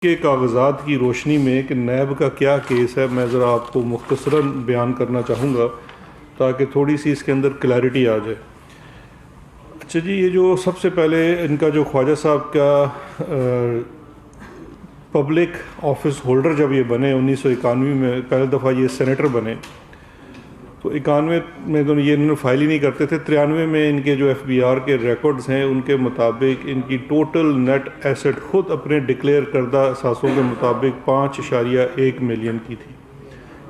کے کاغذات کی روشنی میں کہ نیب کا کیا کیس ہے، میں ذرا آپ کو مختصراً بیان کرنا چاہوں گا تاکہ تھوڑی سی اس کے اندر کلیئرٹی آ جائے۔ اچھا جی، یہ جو سب سے پہلے ان کا جو خواجہ صاحب کا پبلک آفس ہولڈر جب یہ بنے 1991 میں پہلی دفعہ یہ سینیٹر بنے، تو 91 میں تو یہ انہوں نے فائل ہی نہیں کرتے تھے۔ 93 میں ان کے جو ایف بی آر کے ریکارڈز ہیں ان کے مطابق ان کی ٹوٹل نیٹ ایسٹ خود اپنے ڈکلیئر کردہ اثاثوں کے مطابق 5.1 ملین کی تھی،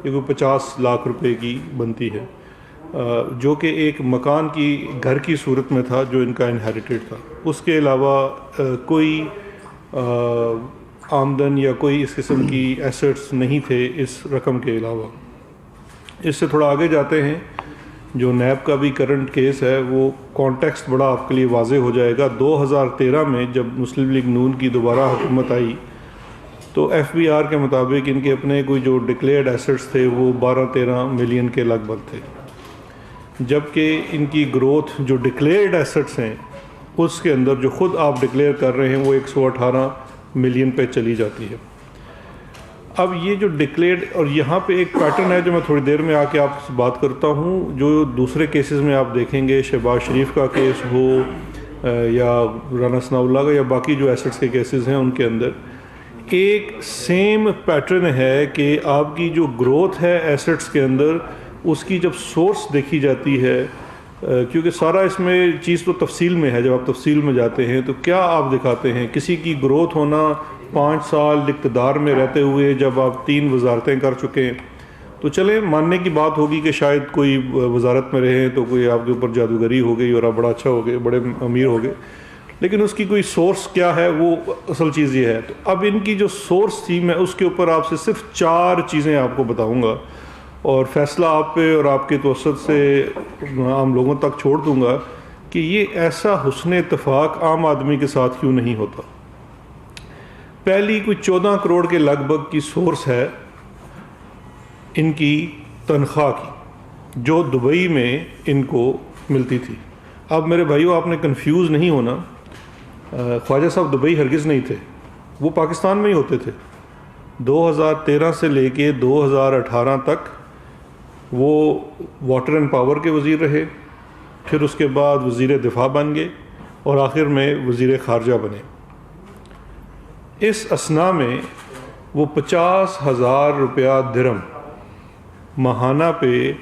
یہ کوئی 50 لاکھ روپے کی بنتی ہے، جو کہ ایک مکان کی گھر کی صورت میں تھا جو ان کا انہیریٹڈ تھا۔ اس کے علاوہ کوئی آمدن یا کوئی اس قسم کی ایسٹس نہیں تھے اس رقم کے علاوہ۔ اس سے تھوڑا آگے جاتے ہیں، جو نیب کا بھی کرنٹ کیس ہے وہ کانٹیکسٹ بڑا آپ کے لیے واضح ہو جائے گا۔ 2013 میں جب مسلم لیگ نون کی دوبارہ حکومت آئی تو ایف بی آر کے مطابق ان کے اپنے کوئی جو ڈکلیئرڈ ایسٹس تھے وہ 12-13 ملین کے لگ بھگ تھے، جبکہ ان کی گروتھ جو ڈکلیئرڈ ایسٹس ہیں اس کے اندر جو خود آپ ڈکلیئر کر رہے ہیں وہ 118 ملین پہ چلی جاتی ہے۔ اب یہ جو ڈکلیئرڈ، اور یہاں پہ ایک پیٹرن ہے جو میں تھوڑی دیر میں آ کے آپ سے بات کرتا ہوں، جو دوسرے کیسز میں آپ دیکھیں گے، شہباز شریف کا کیس ہو یا رانا ثناء اللہ کا یا باقی جو ایسٹس کے کیسز ہیں، ان کے اندر ایک سیم پیٹرن ہے کہ آپ کی جو گروتھ ہے ایسٹس کے اندر، اس کی جب سورس دیکھی جاتی ہے، کیونکہ سارا اس میں چیز تو تفصیل میں ہے، جب آپ تفصیل میں جاتے ہیں تو کیا آپ دکھاتے ہیں کسی کی گروتھ ہونا 5 سال اقتدار میں رہتے ہوئے جب آپ 3 وزارتیں کر چکے ہیں، تو چلیں ماننے کی بات ہوگی کہ شاید کوئی وزارت میں رہے تو کوئی آپ کے اوپر جادوگری ہو گئی اور آپ بڑا اچھا ہو گئے، بڑے امیر ہو گئے، لیکن اس کی کوئی سورس کیا ہے، وہ اصل چیز یہ ہے۔ تو اب ان کی جو سورس تھی، میں اس کے اوپر آپ سے صرف 4 چیزیں آپ کو بتاؤں گا اور فیصلہ آپ پہ اور آپ کے توسط سے عام لوگوں تک چھوڑ دوں گا کہ یہ ایسا حسن اتفاق عام آدمی کے ساتھ کیوں نہیں ہوتا۔ پہلی کوئی 14 کروڑ کے لگ بھگ کی سورس ہے ان کی تنخواہ کی، جو دبئی میں ان کو ملتی تھی۔ اب میرے بھائیو، آپ نے کنفیوز نہیں ہونا، خواجہ صاحب دبئی ہرگز نہیں تھے، وہ پاکستان میں ہی ہوتے تھے۔ 2013 سے لے کے 2018 تک وہ واٹر اینڈ پاور کے وزیر رہے، پھر اس کے بعد وزیر دفاع بن گئے اور آخر میں وزیر خارجہ بنے۔ اس اثناء میں وہ 50,000 روپیہ درہم ماہانہ پہ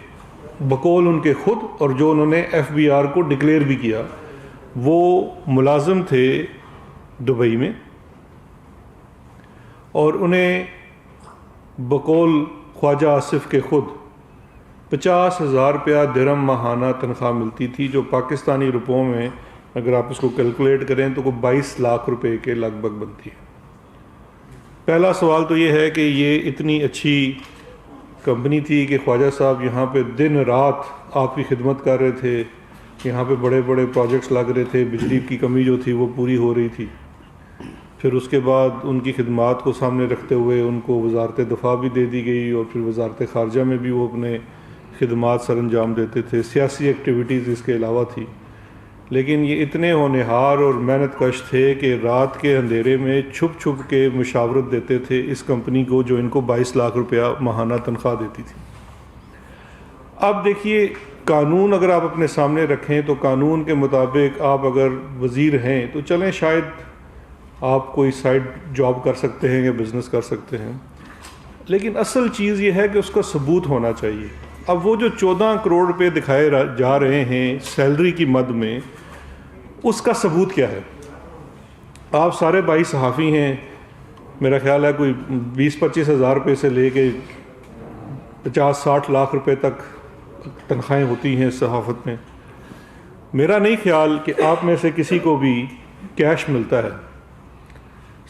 بقول ان کے خود، اور جو انہوں نے ایف بی آر کو ڈکلیئر بھی کیا، وہ ملازم تھے دبئی میں، اور انہیں بقول خواجہ آصف کے خود 50,000 روپیہ درہم ماہانہ تنخواہ ملتی تھی، جو پاکستانی روپوں میں اگر آپ اس کو کیلکولیٹ کریں تو کوئی 22 لاکھ روپے کے لگ بھگ بنتی ہے۔ پہلا سوال تو یہ ہے کہ یہ اتنی اچھی کمپنی تھی کہ خواجہ صاحب یہاں پہ دن رات آپ کی خدمت کر رہے تھے، یہاں پہ بڑے بڑے پروجیکٹس لگ رہے تھے، بجلی کی کمی جو تھی وہ پوری ہو رہی تھی، پھر اس کے بعد ان کی خدمات کو سامنے رکھتے ہوئے ان کو وزارت دفاع بھی دے دی گئی، اور پھر وزارت خارجہ میں بھی وہ اپنے خدمات سر انجام دیتے تھے، سیاسی ایکٹیویٹیز اس کے علاوہ تھی۔ لیکن یہ اتنے ہونہار اور محنت کش تھے کہ رات کے اندھیرے میں چھپ چھپ کے مشاورت دیتے تھے اس کمپنی کو جو ان کو 22 لاکھ روپیہ ماہانہ تنخواہ دیتی تھی۔ اب دیکھیے، قانون اگر آپ اپنے سامنے رکھیں تو قانون کے مطابق آپ اگر وزیر ہیں تو چلیں شاید آپ کوئی سائڈ جاب کر سکتے ہیں یا بزنس کر سکتے ہیں، لیکن اصل چیز یہ ہے کہ اس کا ثبوت ہونا چاہیے۔ اب وہ جو 14 کروڑ روپے دکھائے جا رہے ہیں سیلری کی مد میں، اس کا ثبوت کیا ہے؟ آپ سارے بھائی صحافی ہیں، میرا خیال ہے کوئی 20-25 ہزار روپے سے لے کے 50-60 لاکھ روپے تک تنخواہیں ہوتی ہیں صحافت میں۔ میرا نہیں خیال کہ آپ میں سے کسی کو بھی کیش ملتا ہے،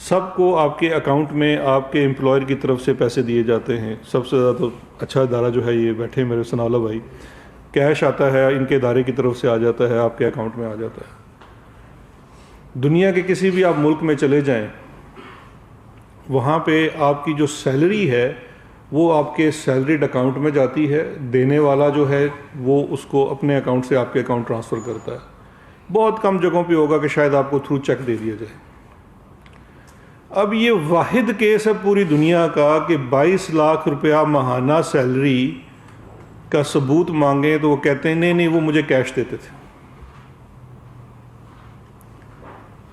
سب کو آپ کے اکاؤنٹ میں آپ کے امپلائر کی طرف سے پیسے دیے جاتے ہیں۔ سب سے زیادہ تو اچھا ادارہ جو ہے یہ بیٹھے میرے ثناء اللہ بھائی، کیش آتا ہے ان کے ادارے کی طرف سے آ جاتا ہے، آپ کے اکاؤنٹ میں آ جاتا ہے۔ دنیا کے کسی بھی آپ ملک میں چلے جائیں، وہاں پہ آپ کی جو سیلری ہے وہ آپ کے سیلریڈ اکاؤنٹ میں جاتی ہے، دینے والا جو ہے وہ اس کو اپنے اکاؤنٹ سے آپ کے اکاؤنٹ ٹرانسفر کرتا ہے۔ بہت کم جگہوں پہ ہوگا کہ شاید آپ کو تھرو چیک دے دیا جائے۔ اب یہ واحد کیس ہے پوری دنیا کا کہ 22 لاکھ روپیہ ماہانہ سیلری کا ثبوت مانگیں تو وہ کہتے ہیں نہیں وہ مجھے کیش دیتے تھے.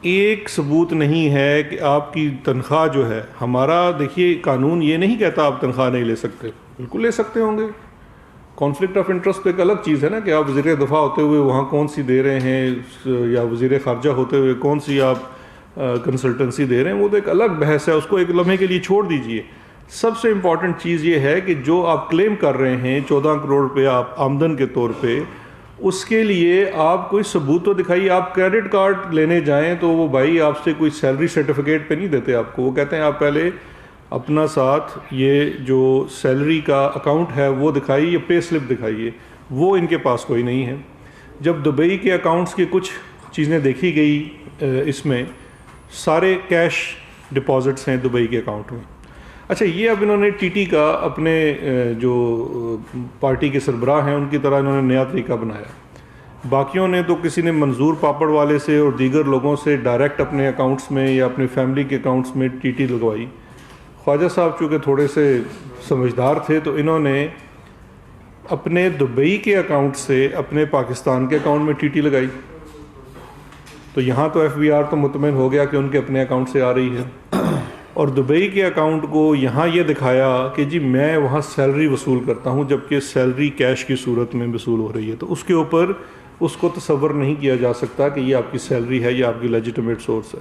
ایک ثبوت نہیں ہے کہ آپ کی تنخواہ جو ہے، ہمارا دیکھیے قانون یہ نہیں کہتا آپ تنخواہ نہیں لے سکتے، بالکل لے سکتے ہوں گے. کانفلکٹ آف انٹرسٹ تو ایک الگ چیز ہے نا کہ آپ وزیر دفاع ہوتے ہوئے وہاں کون سی دے رہے ہیں، یا وزیر خارجہ ہوتے ہوئے کون سی آپ کنسلٹنسی دے رہے ہیں، وہ تو ایک الگ بحث ہے، اس کو ایک لمحے کے لیے چھوڑ دیجئے. سب سے امپورٹنٹ چیز یہ ہے کہ جو آپ کلیم کر رہے ہیں 14 کروڑ روپے آپ آمدن کے طور پہ، اس کے لیے آپ کوئی ثبوت تو دکھائیے. آپ کریڈٹ کارڈ لینے جائیں تو وہ بھائی آپ سے کوئی سیلری سرٹیفکیٹ پہ نہیں دیتے آپ کو، وہ کہتے ہیں آپ پہلے اپنا ساتھ یہ جو سیلری کا اکاؤنٹ ہے وہ دکھائیے یا پے سلپ دکھائیے. وہ ان کے پاس کوئی نہیں ہے. جب دبئی کے اکاؤنٹس کی کچھ چیزیں دیکھی گئی، اس میں سارے کیش ڈپازٹس ہیں دبئی کے اکاؤنٹ میں. اچھا، یہ اب انہوں نے ٹی ٹی کا اپنے جو پارٹی کے سربراہ ہیں ان کی طرح انہوں نے نیا طریقہ بنایا. باقیوں نے تو کسی نے منظور پاپڑ والے سے اور دیگر لوگوں سے ڈائریکٹ اپنے اکاؤنٹس میں یا اپنی فیملی کے اکاؤنٹس میں ٹی ٹی لگوائی. خواجہ صاحب چونکہ تھوڑے سے سمجھدار تھے تو انہوں نے اپنے دبئی کے اکاؤنٹ سے اپنے پاکستان کے اکاؤنٹ میں ٹی ٹی لگائی. تو یہاں تو ایف بی آر تو مطمئن ہو گیا کہ ان کے اپنے اکاؤنٹ سے آ رہی ہے، اور دبئی کے اکاؤنٹ کو یہاں یہ دکھایا کہ جی میں وہاں سیلری وصول کرتا ہوں، جبکہ سیلری کیش کی صورت میں وصول ہو رہی ہے. تو اس کے اوپر اس کو تصور نہیں کیا جا سکتا کہ یہ آپ کی سیلری ہے، یہ آپ کی لیجیٹمیٹ سورس ہے.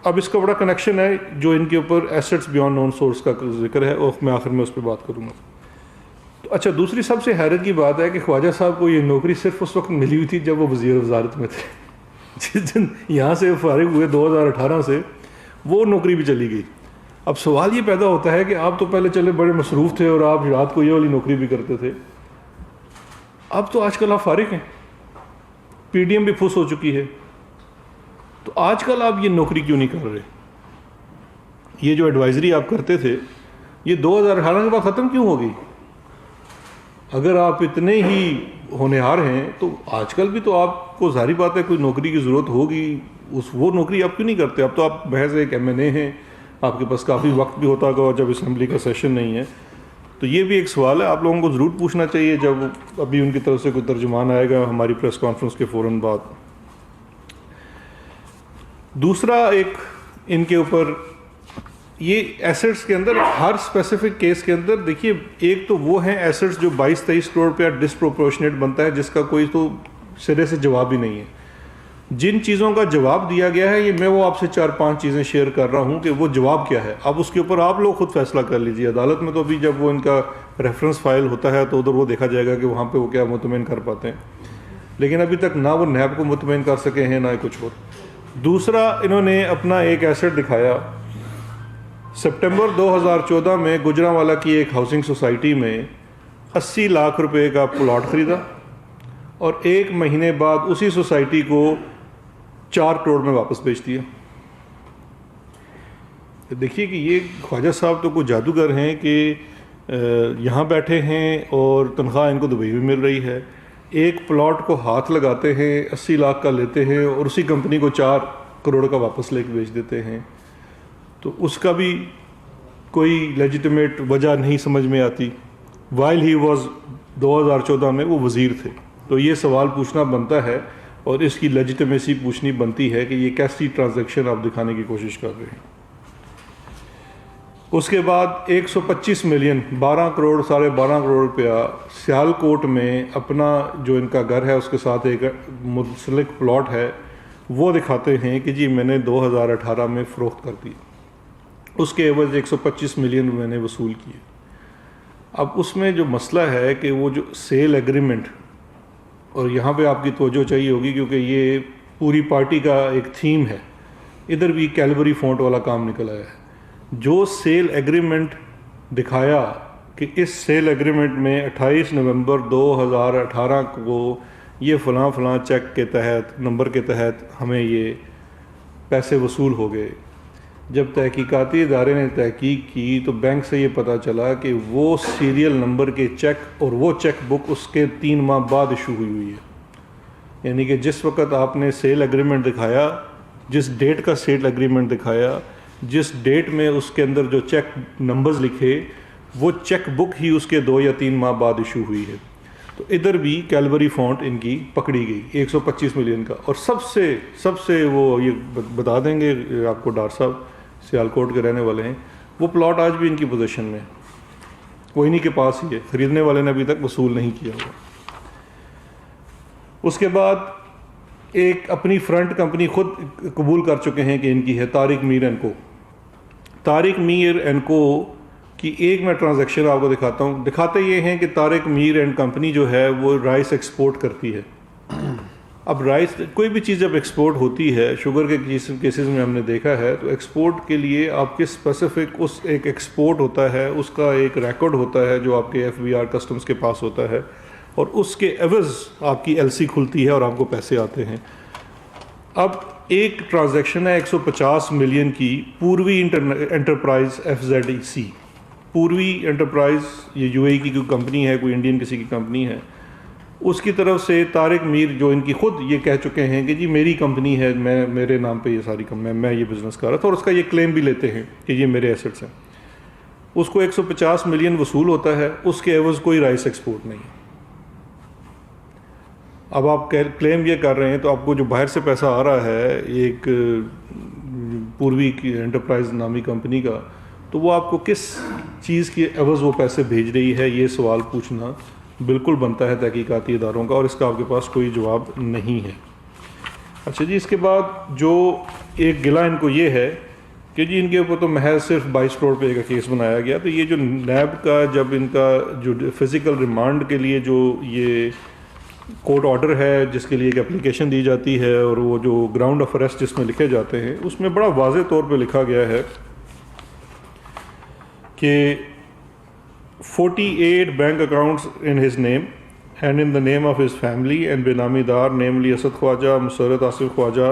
اب اس کا بڑا کنیکشن ہے جو ان کے اوپر ایسٹس بیانڈ نون سورس کا ذکر ہے، اور میں آخر میں اس پہ بات کروں گا. تو اچھا، دوسری سب سے حیرت کی بات ہے کہ خواجہ صاحب کو یہ نوکری صرف اس وقت ملی ہوئی تھی جب وہ وزیر وزارت میں تھے. جس دن یہاں سے فارغ ہوئے 2018 سے، وہ نوکری بھی چلی گئی. اب سوال یہ پیدا ہوتا ہے کہ آپ تو پہلے چلے بڑے مصروف تھے اور آپ رات کو یہ والی نوکری بھی کرتے تھے، اب تو آج کل آپ فارغ ہیں، پی ڈی ایم بھی پھس ہو چکی ہے، تو آج کل آپ یہ نوکری کیوں نہیں کر رہے؟ یہ جو ایڈوائزری آپ کرتے تھے یہ 2018 کے بعد ختم کیوں ہو گئی؟ اگر آپ اتنے ہی ہونہار ہیں تو آج کل بھی تو آپ کو ظاہری بات ہے کوئی نوکری کی ضرورت ہوگی، وہ نوکری آپ کیوں نہیں کرتے؟ اب تو آپ محض ایک ایم این اے ہیں، آپ کے پاس کافی وقت بھی ہوتا ہوگا جب اسمبلی کا سیشن نہیں ہے. تو یہ بھی ایک سوال ہے آپ لوگوں کو ضرور پوچھنا چاہیے جب ابھی ان کی طرف سے کوئی ترجمان آئے گا ہماری پریس کانفرنس کے فوراً بعد. دوسرا ایک ان کے اوپر یہ ایسٹس کے اندر ہر اسپیسیفک کیس کے اندر دیکھیے، ایک تو وہ ہیں ایسٹس جو 22-23 کروڑ روپیہ ڈسپروپورشنیٹ بنتا ہے جس کا کوئی تو سرے سے جواب ہی نہیں ہے. جن چیزوں کا جواب دیا گیا ہے یہ میں وہ آپ سے 4-5 چیزیں شیئر کر رہا ہوں کہ وہ جواب کیا ہے. اب اس کے اوپر آپ لوگ خود فیصلہ کر لیجیے. عدالت میں تو ابھی جب وہ ان کا ریفرنس فائل ہوتا ہے تو ادھر وہ دیکھا جائے گا کہ وہاں پہ وہ کیا مطمئن کر پاتے ہیں، لیکن ابھی تک نہ وہ نیب کو مطمئن کر سکے ہیں نہ کچھ اور. دوسرا، انہوں نے اپنا ایک ایسٹ دکھایا. سپٹمبر 2014 میں گجرانوالہ کی ایک ہاؤسنگ سوسائٹی میں 80 لاکھ روپے کا پلاٹ خریدا، اور 1 مہینے بعد اسی سوسائٹی کو 4 کروڑ میں واپس بیچ دیا. دیکھیے کہ یہ خواجہ صاحب تو کوئی جادوگر ہیں کہ یہاں بیٹھے ہیں اور تنخواہ ان کو دبئی میں مل رہی ہے. ایک پلاٹ کو ہاتھ لگاتے ہیں، 80 لاکھ کا لیتے ہیں اور اسی کمپنی کو 4 کروڑ کا واپس لے کے بیچ دیتے ہیں. تو اس کا بھی کوئی لیجیٹمیٹ وجہ نہیں سمجھ میں آتی. وائل ہی واز 2014 میں وہ وزیر تھے. تو یہ سوال پوچھنا بنتا ہے اور اس کی لیجیٹمیسی پوچھنی بنتی ہے کہ یہ کیسی ٹرانزیکشن آپ دکھانے کی کوشش کر رہے ہیں. اس کے بعد 125 ملین 12 کروڑ 12.5 کروڑ روپیہ سیال کوٹ میں اپنا جو ان کا گھر ہے اس کے ساتھ ایک منسلک پلاٹ ہے وہ دکھاتے ہیں کہ جی میں نے 2018 میں فروخت کر دی. اس کے عوض 125 ملین میں نے وصول کیے. اب اس میں جو مسئلہ ہے کہ وہ جو سیل ایگریمنٹ، اور یہاں پہ آپ کی توجہ چاہیے ہوگی کیونکہ یہ پوری پارٹی کا ایک تھیم ہے، ادھر بھی کیلبری فونٹ والا کام نکل آیا ہے. جو سیل ایگریمنٹ دکھایا کہ اس سیل ایگریمنٹ میں 28 نومبر 2018 کو یہ فلاں فلاں چیک کے تحت نمبر کے تحت ہمیں یہ پیسے وصول ہو گئے. جب تحقیقاتی ادارے نے تحقیق کی تو بینک سے یہ پتہ چلا کہ وہ سیریل نمبر کے چیک اور وہ چیک بک اس کے 3 ماہ بعد ایشو ہوئی ہے. یعنی کہ جس وقت آپ نے سیل ایگریمنٹ دکھایا جس ڈیٹ کا سیل ایگریمنٹ دکھایا, جس ڈیٹ میں اس کے اندر جو چیک نمبرز لکھے, وہ چیک بک ہی اس کے 2 یا 3 ماہ بعد ایشو ہوئی ہے. تو ادھر بھی کیلوری فونٹ ان کی پکڑی گئی 125 ملین کا. اور سب سے وہ یہ بتا دیں گے آپ کو, ڈار صاحب سیالکوٹ کے رہنے والے ہیں, وہ پلاٹ آج بھی ان کی پوزیشن میں, وہ انہی کے پاس ہی ہے, خریدنے والے نے ابھی تک وصول نہیں کیا ہوا. اس کے بعد ایک اپنی فرنٹ کمپنی خود قبول کر چکے ہیں کہ ان کی ہے, طارق میر اینڈ کو. طارق میر اینڈ کو کی ایک میں ٹرانزیکشن آپ کو دکھاتا ہوں. دکھاتے یہ ہیں کہ طارق میر اینڈ کمپنی جو ہے وہ رائس ایکسپورٹ کرتی ہے. اب رائس, کوئی بھی چیز جب ایکسپورٹ ہوتی ہے, شوگر کے کیسز میں ہم نے دیکھا ہے, تو ایکسپورٹ کے لیے آپ کے اسپیسیفک اس ایک ایکسپورٹ ہوتا ہے, اس کا ایک ریکارڈ ہوتا ہے جو آپ کے FBR کسٹمز کے پاس ہوتا ہے, اور اس کے عوض آپ کی LC کھلتی ہے اور آپ کو پیسے آتے ہیں. اب ایک ٹرانزیکشن ہے 150 ملین کی, پوروی انٹرپرائز FZEC. پوروی انٹرپرائز یہ UAE کی کوئی کمپنی ہے, کوئی انڈین کسی کی کمپنی ہے, اس کی طرف سے طارق میر جو ان کی خود یہ کہہ چکے ہیں کہ جی میری کمپنی ہے, میرے نام پہ یہ ساری میں یہ بزنس کر رہا تھا, اور اس کا یہ کلیم بھی لیتے ہیں کہ یہ میرے ایسٹس ہیں. اس کو 150 ملین وصول ہوتا ہے, اس کے عوض کوئی رائس ایکسپورٹ نہیں. اب آپ کلیم یہ کر رہے ہیں, تو آپ کو جو باہر سے پیسہ آ رہا ہے ایک پوروی کی انٹرپرائز نامی کمپنی کا, تو وہ آپ کو کس چیز کے عوض وہ پیسے بھیج رہی ہے, یہ سوال پوچھنا بالکل بنتا ہے تحقیقاتی اداروں کا, اور اس کا آپ کے پاس کوئی جواب نہیں ہے. اچھا جی, اس کے بعد جو ایک گلہ ان کو یہ ہے کہ جی ان کے اوپر تو محض صرف 22 کروڑ روپے کا کیس بنایا گیا. تو یہ جو نیب کا جب ان کا جو فزیکل ریمانڈ کے لیے جو یہ کورٹ آرڈر ہے جس کے لیے ایک اپلیکیشن دی جاتی ہے, اور وہ جو گراؤنڈ آف اریسٹ جس میں لکھے جاتے ہیں, اس میں بڑا واضح طور پہ لکھا گیا ہے کہ 48 bank accounts in his name and in the name of his family and benami dar, namely Asad Khwaja, Musarrat Asif Khwaja,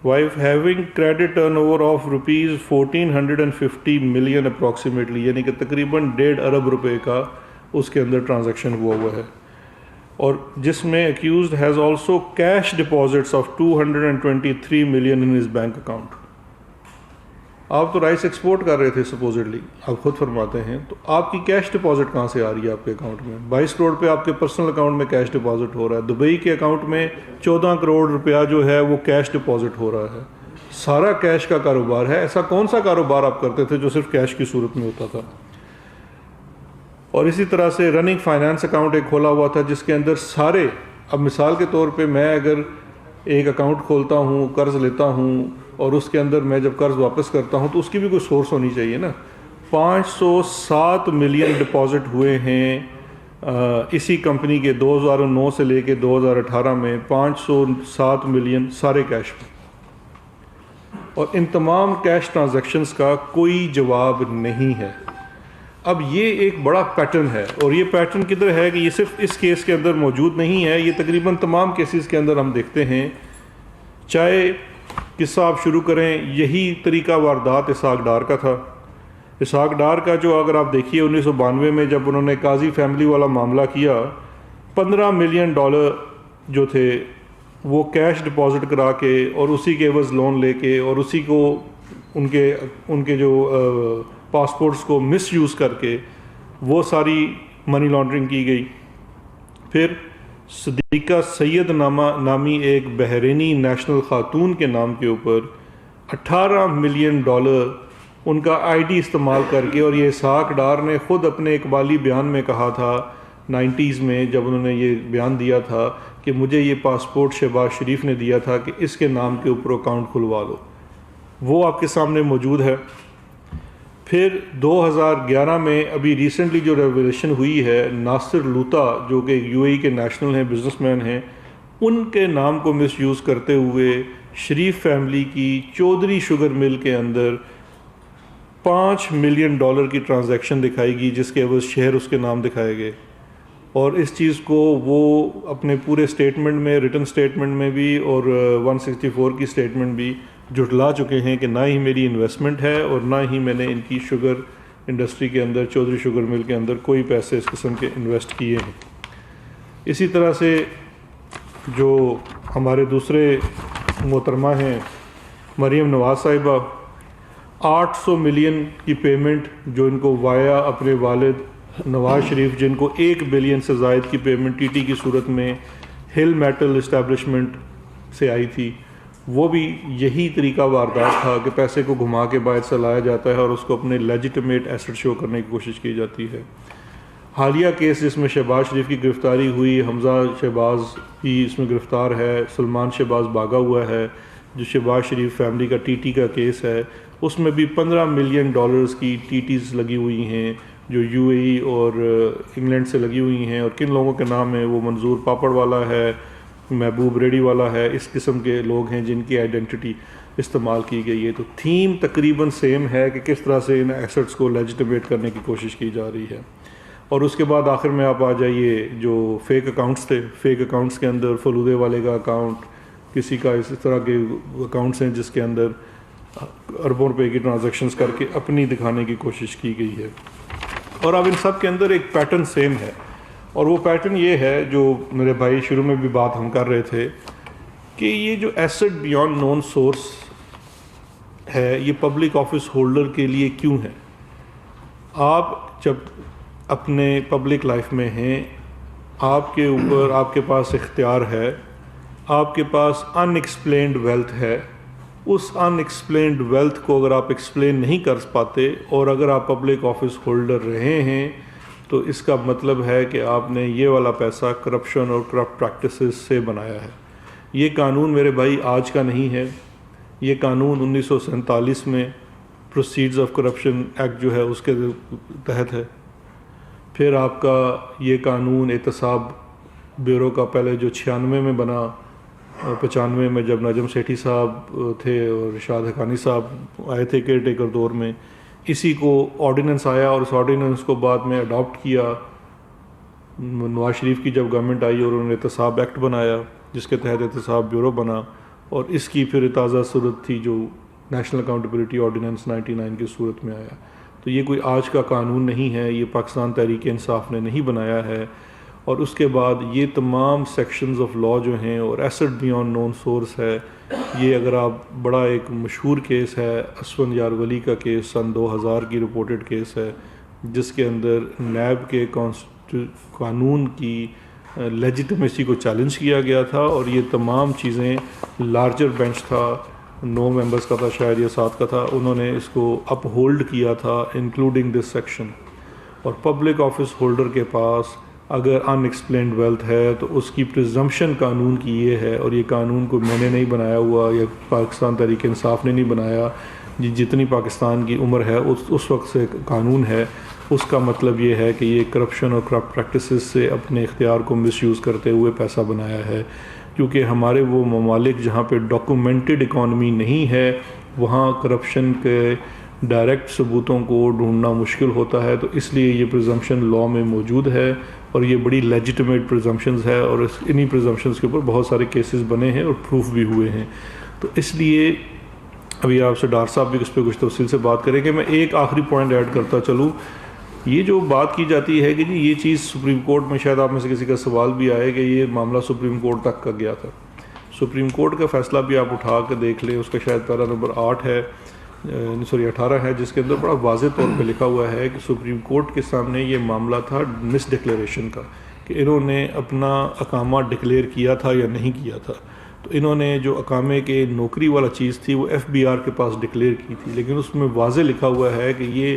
wife, having credit turnover of rupees 1450 million approximately, یعنی کہ تقریباً 1.5 ارب روپے کا اس کے اندر ٹرانزیکشن ہوا ہے, اور جس میں accused has also cash deposits of 223 million in his bank account. آپ تو رائس ایکسپورٹ کر رہے تھے سپوزڈلی, آپ خود فرماتے ہیں, تو آپ کی کیش ڈپازٹ کہاں سے آ رہی ہے آپ کے اکاؤنٹ میں؟ 22 کروڑ پہ آپ کے پرسنل اکاؤنٹ میں کیش ڈپازٹ ہو رہا ہے. دبئی کے اکاؤنٹ میں 14 کروڑ روپیہ جو ہے وہ کیش ڈپازٹ ہو رہا ہے. سارا کیش کا کاروبار ہے. ایسا کون سا کاروبار آپ کرتے تھے جو صرف کیش کی صورت میں ہوتا تھا؟ اور اسی طرح سے رننگ فائنانس اکاؤنٹ ایک کھولا ہوا تھا جس کے اندر سارے, اب مثال کے طور پہ میں اگر ایک اکاؤنٹ کھولتا ہوں, قرض لیتا ہوں, اور اس کے اندر میں جب قرض واپس کرتا ہوں تو اس کی بھی کوئی سورس ہونی چاہیے نا. 507 ملین ڈپازٹ ہوئے ہیں اسی کمپنی کے 2009 سے لے کے 2018 میں, 507 ملین سارے کیش میں, اور ان تمام کیش ٹرانزیکشنز کا کوئی جواب نہیں ہے. اب یہ ایک بڑا پیٹرن ہے, اور یہ پیٹرن کدھر ہے کہ یہ صرف اس کیس کے اندر موجود نہیں ہے, یہ تقریباً تمام کیسز کے اندر ہم دیکھتے ہیں. چاہے قصہ آپ شروع کریں, یہی طریقہ واردات اسحاق ڈار کا تھا. اسحاق ڈار کا جو اگر آپ دیکھیے 1992 میں جب انہوں نے قاضی فیملی والا معاملہ کیا, $15 ملین جو تھے وہ کیش ڈپازٹ کرا کے اور اسی کے عوض لون لے کے اور اسی کو ان کے جو پاسپورٹس کو مس یوز کر کے وہ ساری منی لانڈرنگ کی گئی. پھر صدیقہ سید نامی ایک بحرینی نیشنل خاتون کے نام کے اوپر $18 ملین ان کا ID استعمال کر کے, اور یہ اسحاق ڈار نے خود اپنے اقبالی بیان میں کہا تھا 90s میں جب انہوں نے یہ بیان دیا تھا کہ مجھے یہ پاسپورٹ شہباز شریف نے دیا تھا کہ اس کے نام کے اوپر اکاؤنٹ کھلوا لو, وہ آپ کے سامنے موجود ہے. پھر 2011 میں ابھی ریسنٹلی جو ریولیشن ہوئی ہے, ناصر لوتا جو کہ UAE کے نیشنل ہیں, بزنس مین ہیں, ان کے نام کو مس یوز کرتے ہوئے شریف فیملی کی چودھری شوگر مل کے اندر $5 ملین کی ٹرانزیکشن دکھائی گئی جس کے عوض شہر اس کے نام دکھائے گئے. اور اس چیز کو وہ اپنے پورے سٹیٹمنٹ میں, ریٹن سٹیٹمنٹ میں بھی اور 164 کی سٹیٹمنٹ بھی جھٹلا چکے ہیں کہ نہ ہی میری انویسٹمنٹ ہے اور نہ ہی میں نے ان کی شوگر انڈسٹری کے اندر, چودھری شوگر مل کے اندر کوئی پیسے اس قسم کے انویسٹ کیے ہیں. اسی طرح سے جو ہمارے دوسرے محترمہ ہیں مریم نواز صاحبہ 800 ملین کی پیمنٹ جو ان کو وایا اپنے والد نواز شریف، جن کو 1 بلین سے زائد کی پیمنٹ ٹی ٹی کی صورت میں ہل میٹل اسٹیبلشمنٹ سے آئی تھی، وہ بھی یہی طریقہ واردات تھا کہ پیسے کو گھما کے باہر سے لایا جاتا ہے اور اس کو اپنے لیجیٹمیٹ ایسٹ شو کرنے کی کوشش کی جاتی ہے۔ حالیہ کیس جس میں شہباز شریف کی گرفتاری ہوئی، حمزہ شہباز بھی اس میں گرفتار ہے، سلمان شہباز بھاگا ہوا ہے، جو شہباز شریف فیملی کا ٹی ٹی کا کیس ہے، اس میں بھی 15 ملین ڈالرز کی ٹی ٹیز لگی ہوئی ہیں جو یو اے ای اور انگلینڈ سے لگی ہوئی ہیں، اور کن لوگوں کے نام ہیں وہ منظور پاپڑ والا ہے، محبوب ریڈی والا ہے، اس قسم کے لوگ ہیں جن کی آئیڈینٹی استعمال کی گئی ہے۔ تو تھیم تقریباً سیم ہے کہ کس طرح سے ان ایسٹس کو لیجیٹمیٹ کرنے کی کوشش کی جا رہی ہے۔ اور اس کے بعد آخر میں آپ آ جائیے جو فیک اکاؤنٹس تھے، فیک اکاؤنٹس کے اندر فلودے والے کا اکاؤنٹ، کسی کا اس طرح کے اکاؤنٹس ہیں جس کے اندر اربوں روپے کی ٹرانزیکشنز کر کے اپنی دکھانے کی کوشش کی گئی ہے۔ اور اب ان سب کے اندر ایک پیٹرن سیم ہے، اور وہ پیٹرن یہ ہے جو میرے بھائی شروع میں بھی بات ہم کر رہے تھے کہ یہ جو ایسٹ بیانڈ نون سورس ہے یہ پبلک آفس ہولڈر کے لیے کیوں ہے؟ آپ جب اپنے پبلک لائف میں ہیں، آپ کے اوپر آپ کے پاس اختیار ہے، آپ کے پاس ان ایکسپلینڈ ویلتھ ہے، اس ان ایکسپلینڈ ویلتھ کو اگر آپ ایکسپلین نہیں کر پاتے اور اگر آپ پبلک آفس ہولڈر رہے ہیں تو اس کا مطلب ہے کہ آپ نے یہ والا پیسہ کرپشن اور کرپٹ پریکٹسز سے بنایا ہے۔ یہ قانون میرے بھائی آج کا نہیں ہے، یہ قانون 1947 میں پروسیڈز آف کرپشن ایکٹ جو ہے اس کے تحت ہے۔ پھر آپ کا یہ قانون احتساب بیورو کا پہلے جو 96 میں بنا، 95 میں جب نجم سیٹھی صاحب تھے اور رشاد حقانی صاحب آئے تھے کیئر ٹیکر دور میں، اسی کو آرڈیننس آیا اور اس آرڈیننس کو بعد میں اڈاپٹ کیا نواز شریف کی جب گورنمنٹ آئی، اور انہوں نے احتساب ایکٹ بنایا جس کے تحت احتساب بیورو بنا، اور اس کی پھر تازہ صورت تھی جو نیشنل اکاؤنٹیبلٹی آرڈیننس 99 کی صورت میں آیا۔ تو یہ کوئی آج کا قانون نہیں ہے، یہ پاکستان تحریک انصاف نے نہیں بنایا ہے۔ اور اس کے بعد یہ تمام سیکشنز آف لاء جو ہیں اور ایسٹ بیانڈ نون سورس ہے، یہ اگر آپ بڑا ایک مشہور کیس ہے اسفند یار ولی کا کیس، سن 2000 کی رپورٹڈ کیس ہے، جس کے اندر نیب کے قانون کی لیجیٹمیسی کو چیلنج کیا گیا تھا، اور یہ تمام چیزیں لارجر بینچ تھا، 9 ممبرز کا تھا شاید یا 7 کا تھا، انہوں نے اس کو اپ ہولڈ کیا تھا انکلوڈنگ دس سیکشن۔ اور پبلک آفس ہولڈر کے پاس اگر ان ایکسپلینڈ ویلتھ ہے تو اس کی پریزمپشن قانون کی یہ ہے، اور یہ قانون کو میں نے نہیں بنایا ہوا یا پاکستان تحریک انصاف نے نہیں بنایا، جتنی پاکستان کی عمر ہے اس وقت سے قانون ہے، اس کا مطلب یہ ہے کہ یہ کرپشن اور کرپٹ پریکٹسز سے اپنے اختیار کو مس یوز کرتے ہوئے پیسہ بنایا ہے۔ کیونکہ ہمارے وہ ممالک جہاں پہ ڈاکومنٹڈ اکانومی نہیں ہے وہاں کرپشن کے ڈائریکٹ ثبوتوں کو ڈھونڈنا مشکل ہوتا ہے، تو اس لیے یہ پریزمپشن لاء میں موجود ہے، اور یہ بڑی لیجیٹمیٹ پریزمپشنز ہے، اور انہی پریزمپشنز کے اوپر بہت سارے کیسز بنے ہیں اور پروف بھی ہوئے ہیں۔ تو اس لیے ابھی آپ سے ڈاکٹر صاحب بھی اس پہ کچھ تفصیل سے بات کریں گے، میں ایک آخری پوائنٹ ایڈ کرتا چلوں۔ یہ جو بات کی جاتی ہے کہ جی یہ چیز سپریم کورٹ میں، شاید آپ میں سے کسی کا سوال بھی آئے کہ یہ معاملہ سپریم کورٹ تک کا گیا تھا۔ سپریم کورٹ کا فیصلہ بھی آپ اٹھا کے دیکھ لیں، اس کا شاید پیرا نمبر 8 ہے، 18 ہے، جس کے اندر بڑا واضح طور پہ لکھا ہوا ہے کہ سپریم کورٹ کے سامنے یہ معاملہ تھا مس ڈکلیریشن کا، کہ انہوں نے اپنا اقامہ ڈکلیئر کیا تھا یا نہیں کیا تھا۔ تو انہوں نے جو اقامے کے نوکری والا چیز تھی وہ ایف بی آر کے پاس ڈکلیئر کی تھی، لیکن اس میں واضح لکھا ہوا ہے کہ یہ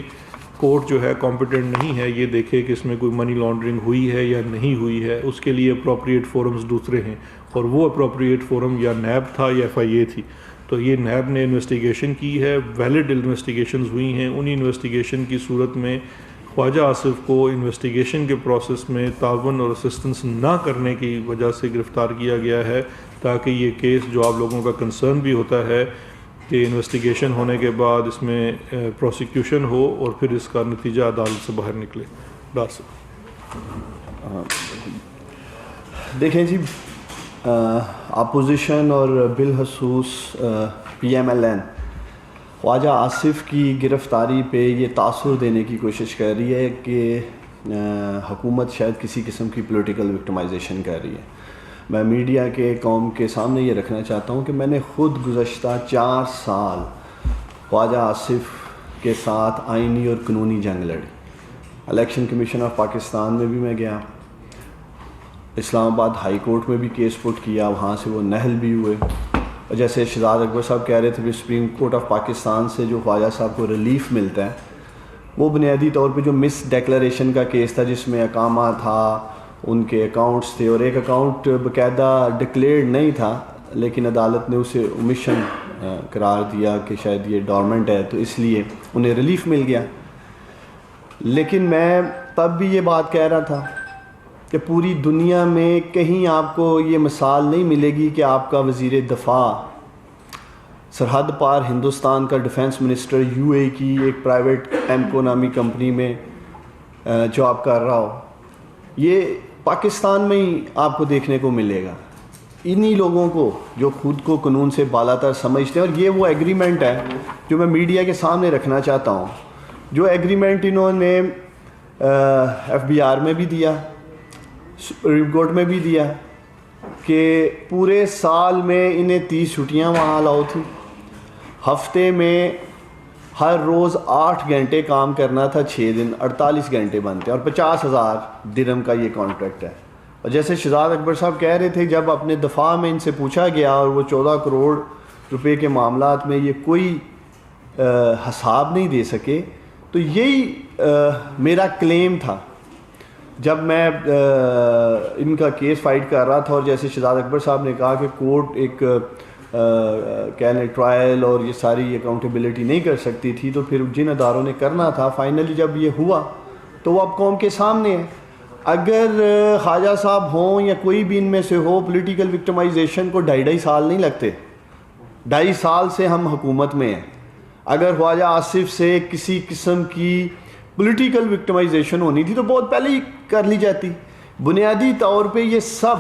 کورٹ جو ہے کمپیٹنٹ نہیں ہے یہ دیکھے کہ اس میں کوئی منی لانڈرنگ ہوئی ہے یا نہیں ہوئی ہے، اس کے لیے اپروپریٹ فورمز دوسرے ہیں، اور وہ اپروپریٹ فورم یا نیب تھا یا ایف آئی اے تھی۔ تو یہ نیب نے انویسٹیگیشن کی ہے، ویلڈ انویسٹیگیشنز ہوئی ہیں، انہی انویسٹیگیشن کی صورت میں خواجہ آصف کو انویسٹیگیشن کے پروسیس میں تعاون اور اسسٹنس نہ کرنے کی وجہ سے گرفتار کیا گیا ہے، تاکہ یہ کیس جو آپ لوگوں کا کنسرن بھی ہوتا ہے کہ انویسٹیگیشن ہونے کے بعد اس میں پروسیکیوشن ہو اور پھر اس کا نتیجہ عدالت سے باہر نکلے۔ ڈاکٹر صاحب دیکھیں جی، اپوزیشن اور بالخصوص پی ایم ایل این خواجہ آصف کی گرفتاری پہ یہ تاثر دینے کی کوشش کر رہی ہے کہ حکومت شاید کسی قسم کی پولیٹیکل وکٹمائزیشن کر رہی ہے، میں میڈیا کے قوم کے سامنے یہ رکھنا چاہتا ہوں کہ میں نے خود گزشتہ 4 سال خواجہ آصف کے ساتھ آئینی اور قانونی جنگ لڑی. الیکشن کمیشن آف پاکستان میں بھی میں گیا, اسلام آباد ہائی کورٹ میں بھی کیس پٹ کیا, وہاں سے وہ نہل بھی ہوئے. اور جیسے شہزاد اکبر صاحب کہہ رہے تھے سپریم کورٹ آف پاکستان سے جو خواجہ صاحب کو ریلیف ملتا ہے وہ بنیادی طور پہ جو مس ڈیکلریشن کا کیس تھا جس میں اقامہ تھا, ان کے اکاؤنٹس تھے, اور ایک اکاؤنٹ باقاعدہ ڈکلیئرڈ نہیں تھا لیکن عدالت نے اسے اومیشن قرار دیا کہ شاید یہ ڈورمنٹ ہے تو اس لیے انہیں ریلیف مل گیا. لیکن میں تب بھی یہ بات کہہ رہا تھا کہ پوری دنیا میں کہیں آپ کو یہ مثال نہیں ملے گی کہ آپ کا وزیر دفاع سرحد پار ہندوستان کا ڈیفنس منسٹر UAE کی ایک پرائیویٹ ایمکو نامی کمپنی میں جاب کر رہا ہو. یہ پاکستان میں ہی آپ کو دیکھنے کو ملے گا. انہی لوگوں کو جو خود کو قانون سے بالا تر سمجھتے ہیں, اور یہ وہ ایگریمنٹ ہے جو میں میڈیا کے سامنے رکھنا چاہتا ہوں, جو ایگریمنٹ انہوں نے FBR میں بھی دیا, سپریم کورٹ میں بھی دیا, کہ پورے سال میں انہیں 30 چھٹیاں وہاں الاؤ تھیں, ہفتے میں ہر روز 8 گھنٹے کام کرنا تھا, 6 دن 48 گھنٹے بنتے, اور 50,000 درہم کا یہ کانٹریکٹ ہے. اور جیسے شہزاد اکبر صاحب کہہ رہے تھے جب اپنے دفاع میں ان سے پوچھا گیا اور وہ 14 کروڑ روپے کے معاملات میں یہ کوئی حساب نہیں دے سکے, تو یہی میرا کلیم تھا جب میں ان کا کیس فائٹ کر رہا تھا. اور جیسے شہزاد اکبر صاحب نے کہا کہ کورٹ ایک کہہ لیں ٹرائل اور یہ ساری اکاؤنٹیبلٹی نہیں کر سکتی تھی, تو پھر جن اداروں نے کرنا تھا فائنلی جب یہ ہوا تو وہ اب قوم کے سامنے ہے. اگر خواجہ صاحب ہوں یا کوئی بھی ان میں سے ہو, پولیٹیکل وکٹمائزیشن کو 2.5 سال نہیں لگتے, 2.5 سال سے ہم حکومت میں ہیں. اگر خواجہ آصف سے کسی قسم کی پولیٹیکل وکٹمائزیشن ہونی تھی تو بہت پہلے ہی کر لی جاتی. بنیادی طور پہ یہ سب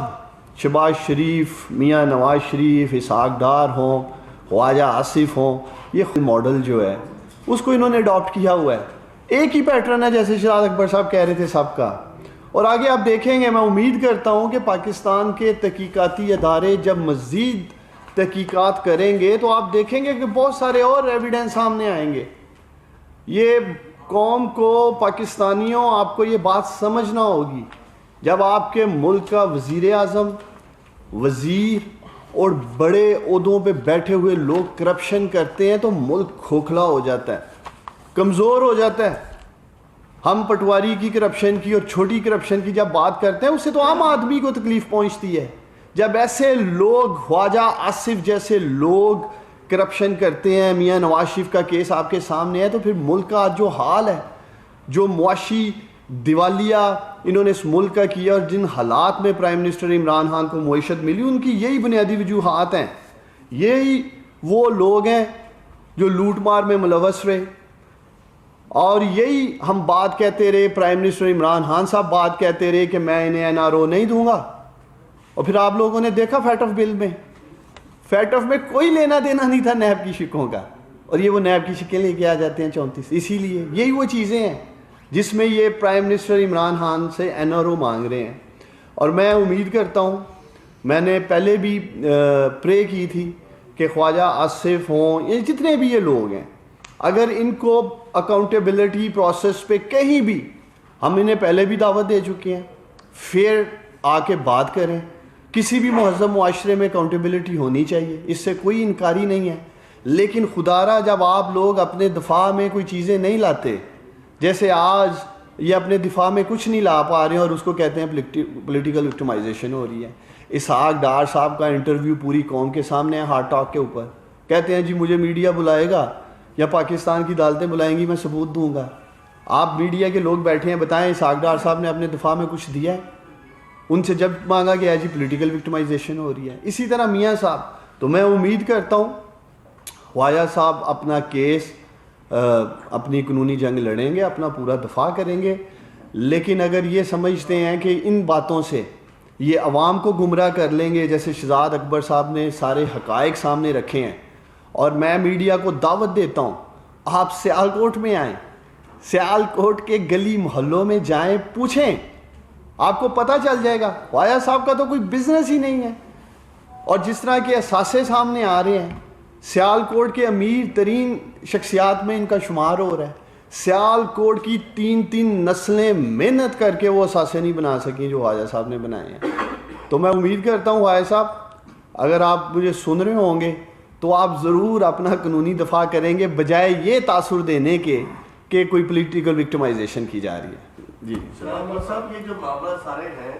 شہباز شریف, میاں نواز شریف, اسحاق ڈار ہوں, خواجہ آصف ہوں, یہ ماڈل جو ہے اس کو انہوں نے اڈاپٹ کیا ہوا ہے. ایک ہی پیٹرن ہے جیسے شہزاد اکبر صاحب کہہ رہے تھے سب کا. اور آگے آپ دیکھیں گے, میں امید کرتا ہوں کہ پاکستان کے تحقیقاتی ادارے جب مزید تحقیقات کریں گے تو آپ دیکھیں گے کہ بہت سارے اور ایویڈنس سامنے آئیں گے. یہ قوم کو, پاکستانیوں, آپ کو یہ بات سمجھنا ہوگی, جب آپ کے ملک کا وزیر اعظم, وزیر اور بڑے عہدوں پہ بیٹھے ہوئے لوگ کرپشن کرتے ہیں تو ملک کھوکھلا ہو جاتا ہے, کمزور ہو جاتا ہے. ہم پٹواری کی کرپشن کی اور چھوٹی کرپشن کی جب بات کرتے ہیں اس سے تو عام آدمی کو تکلیف پہنچتی ہے. جب ایسے لوگ, خواجہ آصف جیسے لوگ کرپشن کرتے ہیں, میاں نواز شریف کا کیس آپ کے سامنے ہے, تو پھر ملک کا جو حال ہے, جو معاشی دیوالیہ انہوں نے اس ملک کا کیا اور جن حالات میں پرائم منسٹر عمران خان کو معیشت ملی, ان کی یہی بنیادی وجوہات ہیں. یہی وہ لوگ ہیں جو لوٹ مار میں ملوث رہے, اور یہی ہم بات کہتے رہے, پرائم منسٹر عمران خان صاحب بات کہتے رہے کہ میں انہیں NRO نہیں دوں گا. اور پھر آپ لوگوں نے دیکھا فیٹ آف بل میں, فیٹ آف میں کوئی لینا دینا نہیں تھا نیب کی شکوں کا, اور یہ وہ نیب کی شکیں لے کے آ جاتے ہیں 34. اسی لیے یہی وہ چیزیں ہیں جس میں یہ پرائم منسٹر عمران خان سے NRO مانگ رہے ہیں. اور میں امید کرتا ہوں, میں نے پہلے بھی پرے کی تھی کہ خواجہ آصف ہوں, یہ جتنے بھی یہ لوگ ہیں, اگر ان کو اکاؤنٹیبلٹی پروسیس پہ کہیں بھی, ہم انہیں پہلے بھی دعوت دے چکے ہیں, پھر آ کے بات کریں. کسی بھی مہذب معاشرے میں اکاؤنٹیبلٹی ہونی چاہیے, اس سے کوئی انکاری نہیں ہے. لیکن خدا را جب آپ لوگ اپنے دفاع میں کوئی چیزیں نہیں لاتے, جیسے آج یہ اپنے دفاع میں کچھ نہیں لا پا رہے ہیں اور اس کو کہتے ہیں پولیٹیکل وکٹمائزیشن ہو رہی ہے. اسحاق ڈار صاحب کا انٹرویو پوری قوم کے سامنے ہے ہارٹ ٹاک کے اوپر, کہتے ہیں جی مجھے میڈیا بلائے گا یا پاکستان کی عدالتیں بلائیں گی, میں ثبوت دوں گا. آپ میڈیا کے لوگ بیٹھے ہیں, بتائیں اسحاق ڈار صاحب نے اپنے دفاع میں کچھ دیا ہے؟ ان سے جب مانگا گیا جی پولیٹیکل وکٹمائزیشن ہو رہی ہے. اسی طرح میاں صاحب, تو میں امید کرتا ہوں خواجہ صاحب اپنا کیس, اپنی قانونی جنگ لڑیں گے, اپنا پورا دفاع کریں گے. لیکن اگر یہ سمجھتے ہیں کہ ان باتوں سے یہ عوام کو گمراہ کر لیں گے, جیسے شہزاد اکبر صاحب نے سارے حقائق سامنے رکھے ہیں, اور میں میڈیا کو دعوت دیتا ہوں آپ سیالکوٹ میں آئیں, سیالکوٹ کے گلی محلوں میں جائیں, پوچھیں آپ کو پتہ چل جائے گا خواجہ صاحب کا تو کوئی بزنس ہی نہیں ہے. اور جس طرح کے اثاثے سامنے آ رہے ہیں, سیال کوٹ کے امیر ترین شخصیات میں ان کا شمار ہو رہا ہے. سیال کوٹ کی 3 نسلیں محنت کر کے وہ اثاثے نہیں بنا سکیں جو خواجہ صاحب نے بنائے ہیں. تو میں امید کرتا ہوں خواجہ صاحب اگر آپ مجھے سن رہے ہوں گے تو آپ ضرور اپنا قانونی دفاع کریں گے, بجائے یہ تاثر دینے کے کہ کوئی پولیٹیکل وکٹمائزیشن کی جا رہی ہے. جی صاحب, یہ جو معاملہ سارے ہیں